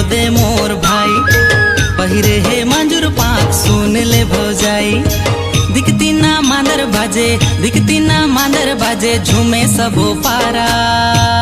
दे मोर भाई। पहिरे हे मंजूर पाक सुन ले भौजाई। दिखती ना मांदर बाजे, दिखती ना मांदर बाजे, झूमे सबो पारा।